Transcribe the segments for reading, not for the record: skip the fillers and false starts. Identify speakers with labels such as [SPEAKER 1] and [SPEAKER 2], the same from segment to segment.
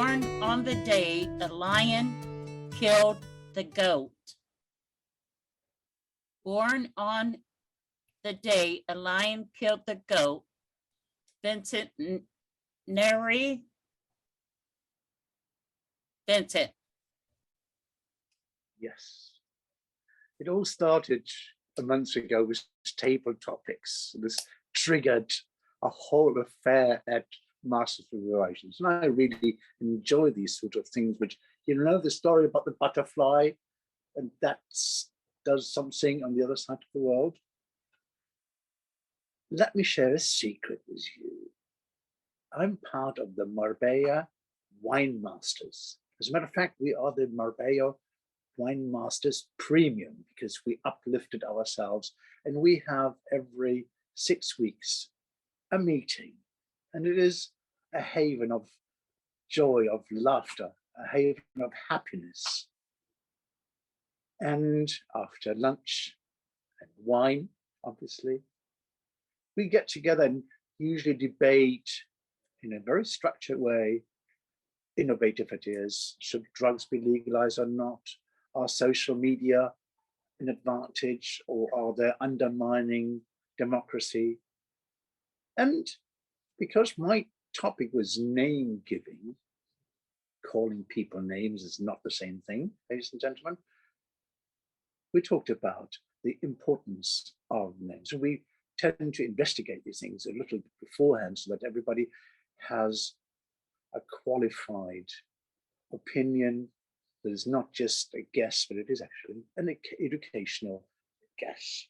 [SPEAKER 1] born on the day the lion killed the goat. Born on the day a lion killed the goat. Vincent Neree. Vincent.
[SPEAKER 2] Yes. It all started a month ago with table topics. This triggered a whole affair at Masters of Relations. And I really enjoy these sort of things, which, you know, the story about the butterfly, and that does something on the other side of the world. Let me share a secret with you. I'm part of the Marbella Wine Masters. As a matter of fact, we are the Marbella Wine Masters Premium because we uplifted ourselves, and we have every 6 weeks a meeting, and it is a haven of joy, of laughter, a haven of happiness. And after lunch and wine, obviously, we get together and usually debate in a very structured way innovative ideas. Should drugs be legalized or not? Are social media an advantage, or are they undermining democracy? And because my topic was name giving, calling people names is not the same thing, ladies and gentlemen, we talked about the importance of names. And we tend to investigate these things a little bit beforehand so that everybody has a qualified opinion that is not just a guess, but it is actually an educational guess.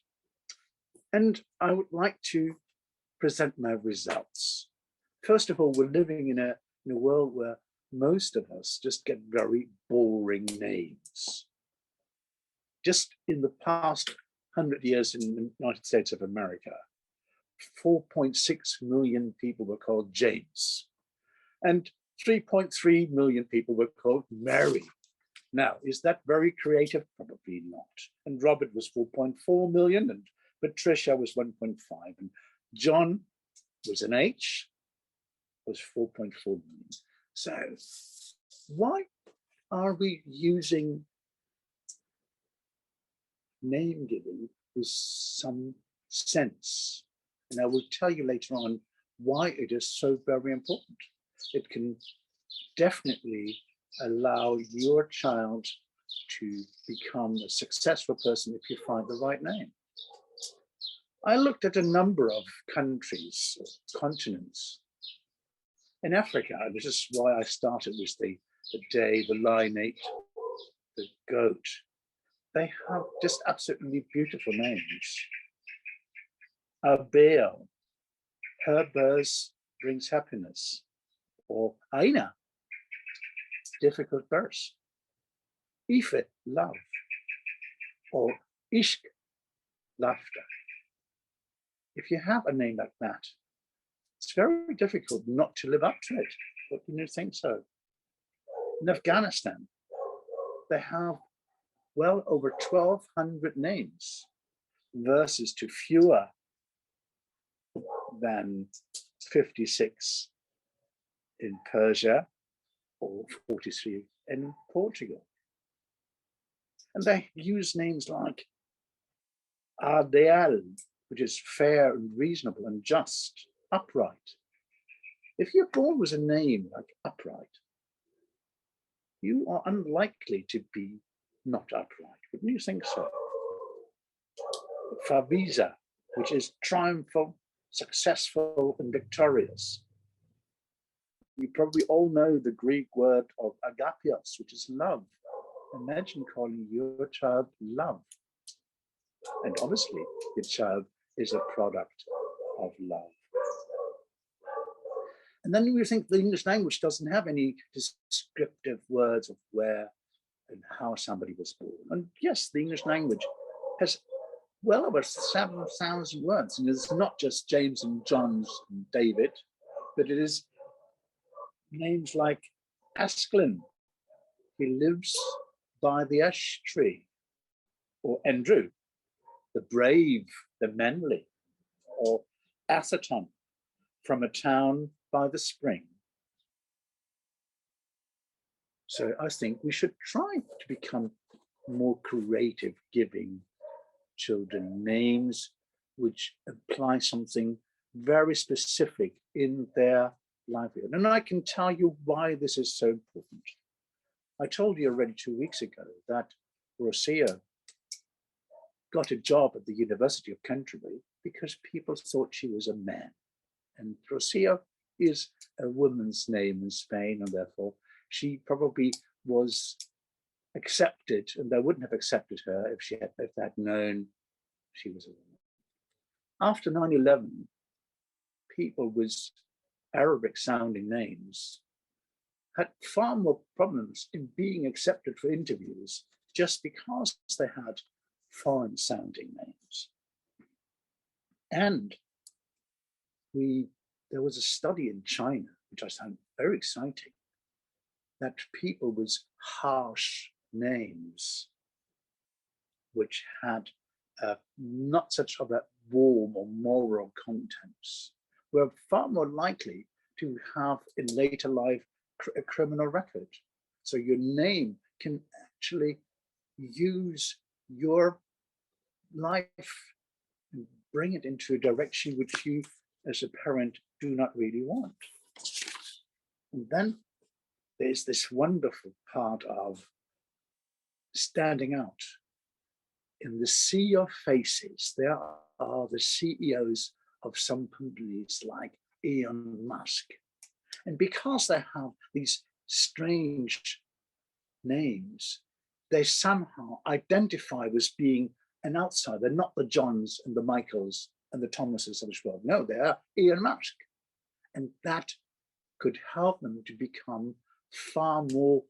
[SPEAKER 2] And I would like to present my results. First of all, we're living in a world where most of us just get very boring names. Just in the past 100 years in the United States of America, 4.6 million people were called James, and 3.3 million people were called Mary. Now, is that very creative? Probably not. And Robert was 4.4 million, and Patricia was 1.5, and John was an H, was 4.4 million. So why are we using name giving with some sense? And I will tell you later on why it is so very important. It can definitely allow your child to become a successful person if you find the right name. I looked at a number of countries, continents. In Africa, this is why I started with the day the lion ate the goat. They have just absolutely beautiful names. Abel, her birth brings happiness. Or Aina, difficult birth. Ife, love. Or Ishq, laughter. If you have a name like that, it's very difficult not to live up to it. What do you think so? In Afghanistan, they have well over 1,200 names versus to fewer than 56 in Persia or 43 in Portugal. And they use names like Adeal, which is fair and reasonable and just, upright. If you're born with a name like upright, you are unlikely to be not upright. Wouldn't you think so? Favisa, which is triumphal, successful, and victorious. You probably all know the Greek word of agapios, which is love. Imagine calling your child love. And obviously, your child is a product of love. And then you think the English language doesn't have any descriptive words of where and how somebody was born. And yes, the English language has well over 7,000 words. And it's not just James and John's and David, but it is names like Asklin, he lives by the ash tree, or Andrew, the brave, the manly, or Atherton, from a town by the spring. So I think we should try to become more creative, giving children names which apply something very specific in their livelihood. And I can tell you why this is so important. I told you already 2 weeks ago that Rosia got a job at the University of Canterbury because people thought she was a man. And Rosia is a woman's name in Spain, and therefore she probably was accepted, and they wouldn't have accepted her if they had known she was a woman. After 9/11, people with Arabic sounding names had far more problems in being accepted for interviews just because they had foreign sounding names. And there was a study in China, which I found very exciting, that people with harsh names, which had not such of a warm or moral contents, were far more likely to have in later life a criminal record. So your name can actually use your life and bring it into a direction which you as a parent do not really want. And then there's this wonderful part of standing out. In the sea of faces, there are the CEOs of some companies like Elon Musk. And because they have these strange names, they somehow identify as being an outsider, not the Johns and the Michaels and the Thomases of this world. No, they're Elon Musk. And that could help them to become far more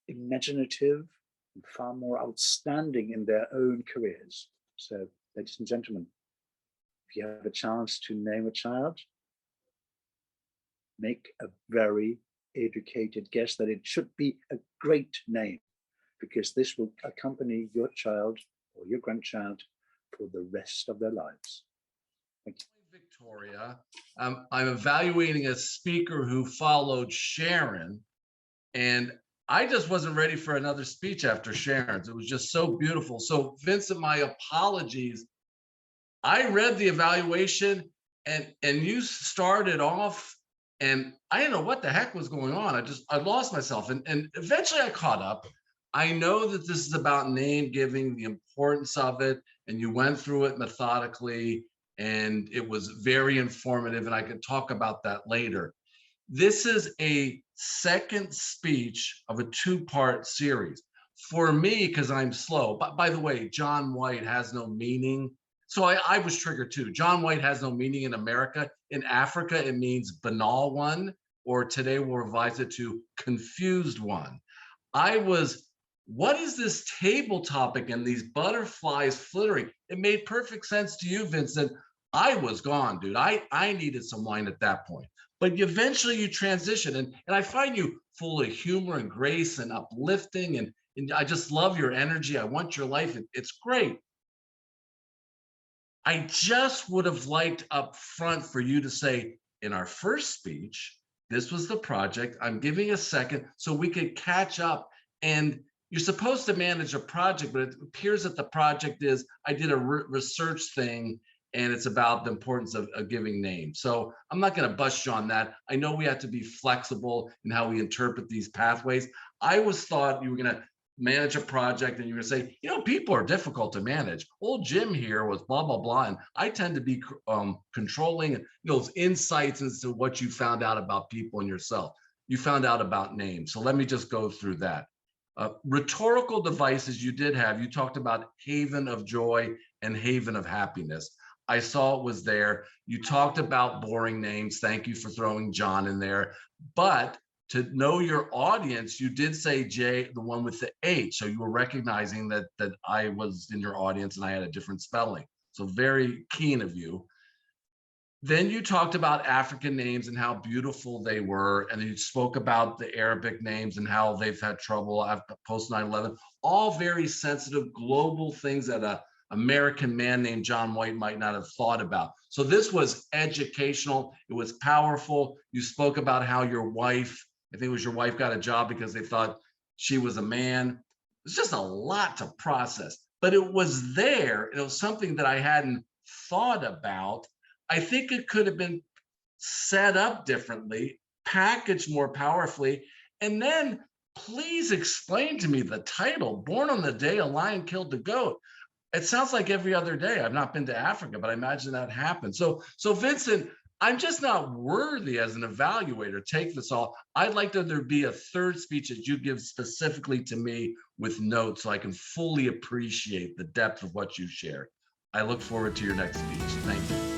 [SPEAKER 2] imaginative and far more outstanding in their own careers. So, ladies and gentlemen, if you have a chance to name a child, make a very educated guess that it should be a great name, because this will accompany your child or your grandchild for the rest of their lives. Thank you.
[SPEAKER 3] Victoria, I'm evaluating a speaker who followed Sharon, and I just wasn't ready for another speech after Sharon's. It was just so beautiful. So Vincent, my apologies. I read the evaluation and you started off and I didn't know what the heck was going on. I lost myself and eventually I caught up. I know that this is about name giving, the importance of it, and you went through it methodically and it was very informative, and I can talk about that later. This is a second speech of a two-part series. For me, because I'm slow, but by the way, John White has no meaning. So I was triggered too. John White has no meaning in America. In Africa, it means banal one, or today we'll revise it to confused one. What is this table topic and these butterflies flittering? It made perfect sense to you, Vincent. I was gone, dude. I needed some wine at that point. But eventually you transition, and I find you full of humor and grace and uplifting, and I just love your energy. I want your life. It's great. I just would have liked up front for you to say, in our first speech, this was the project. I'm giving a second so we could catch up. And you're supposed to manage a project, but it appears that the project is, I did a research thing, and it's about the importance of giving names. So I'm not going to bust you on that. I know we have to be flexible in how we interpret these pathways. I always thought you were going to manage a project and you're going to say, you know, people are difficult to manage. Old Jim here was blah, blah, blah. And I tend to be controlling those insights into what you found out about people and yourself. You found out about names. So let me just go through that. Rhetorical devices you did have, you talked about haven of joy and haven of happiness. I saw it was there. You talked about boring names. Thank you for throwing John in there. But to know your audience, you did say J, the one with the H. So you were recognizing that I was in your audience and I had a different spelling. So very keen of you. Then you talked about African names and how beautiful they were. And then you spoke about the Arabic names and how they've had trouble after post 9/11, all very sensitive global things that a American man named John White might not have thought about. So this was educational. It was powerful. You spoke about how your wife I think it was your wife got a job because they thought she was a man. It's just a lot to process, but it was there. It was something that I hadn't thought about. I think it could have been set up differently, packaged more powerfully, and then please explain to me the title, Born on the Day a Lion Killed the Goat. It sounds like every other day. I've not been to Africa, but I imagine that happened. So Vincent, I'm just not worthy as an evaluator. Take this all. I'd like there be a third speech that you give specifically to me with notes so I can fully appreciate the depth of what you shared. I look forward to your next speech. Thank you.